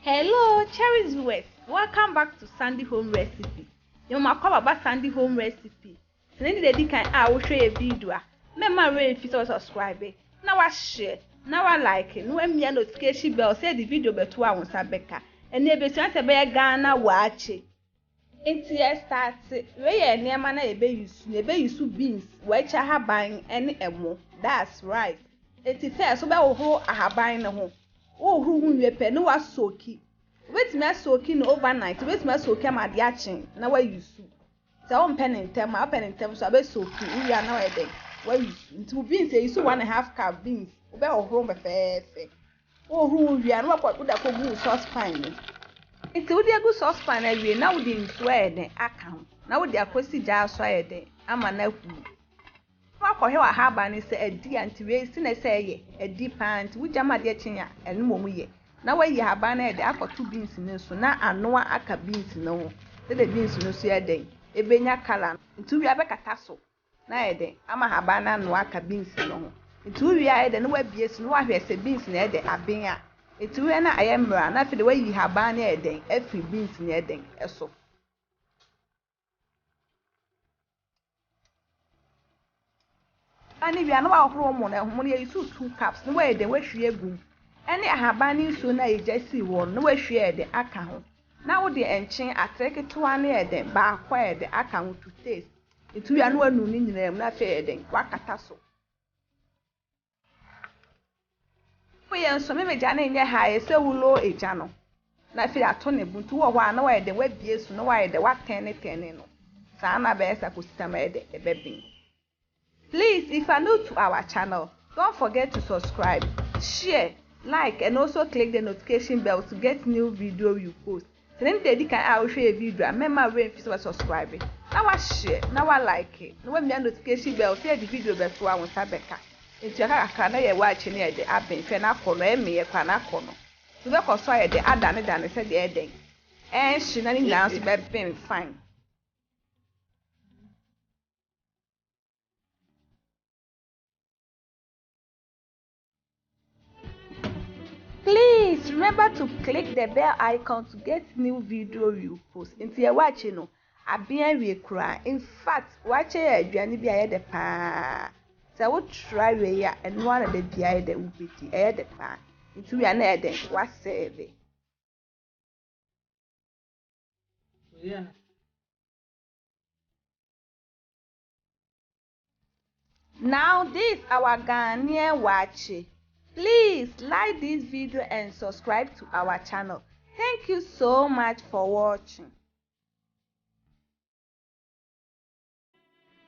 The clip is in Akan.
Hello, Cherries viewers. Welcome back to Sandy Home Recipe. You might call about Sandy Home Recipe. Today, the day I will show you a video. Remember, if you subscribe, now I share, now I like it. No, I'm your notification bell. Say the video better one Sabeka. And never chance a bear Ghana Waakye. Into your start, where near mana a bay use beans, which I have buying any more. That's right. It is fair, so about I have buying a home. Oh, who you pay no was soaky. Wait, me soaking overnight. Wait, me soaking my yachting. Now, where you sue. So, I'm penning them, my penning them, so I bet soaking. We are now a day. Where you to beans, you sue 1.5 cup beans. About home a fair. Oh, who we are not what would have good saucepan. It's a good saucepan every now didn't swear the account. Now, with the aquasy jar swear day. I'm a nephew. Waakye wa habani se edi antiwe si na say a deep pant we jama de chinya enu momu ye na wa yi habana e de akoto beans ne so na anoa aka beans no se de beans no so ye den ebenya kala ntu wi abekata so na ye den ama habana no aka beans no ntu wi aye de no wa bie so no wa hwe se beans na ye de aben a ntu wi na aye mra na fe de wa yi habana e den afi beans na ye den eso. Ani bia no ba horo mo na ho ne use 2 cups no we de we hwie gum ene ahabani so na ejasi wo no we hwie de aka ho na wo de enchen atreketo ane e de ba akwa e de aka ho to taste etu ya no anu ni nyina na fe e de wakata so we yan so me meja na enye ha e se wulo eja no na fe ato ne buntu wo ho ana wa e de wa bie su no wa e de wa ten no sa na be esa ko sitama e de ebebin. Please, if you are new to our channel, don't forget to subscribe, share, like, and also click the notification bell to get new video you post. So then you can show a video. Remember when you subscribe. Now I share, now I like it. Now when you notification bell, say the video before I want to back. If you are watching it, the app in Fena Kono, me a Panacono. So that was why the other than said the ending. And she not announced by being fine. Please remember to click the bell icon to get new video you post. Into your watching no, we cry. In fact, watch it aduane bi ayede pa. So we try we ya and one of the bi ayede ubiti ayede pa. Into we na eden what save. Yeah. Now this our Ghanaian Waakye. Please like this video and subscribe to our channel. Thank you so much for watching.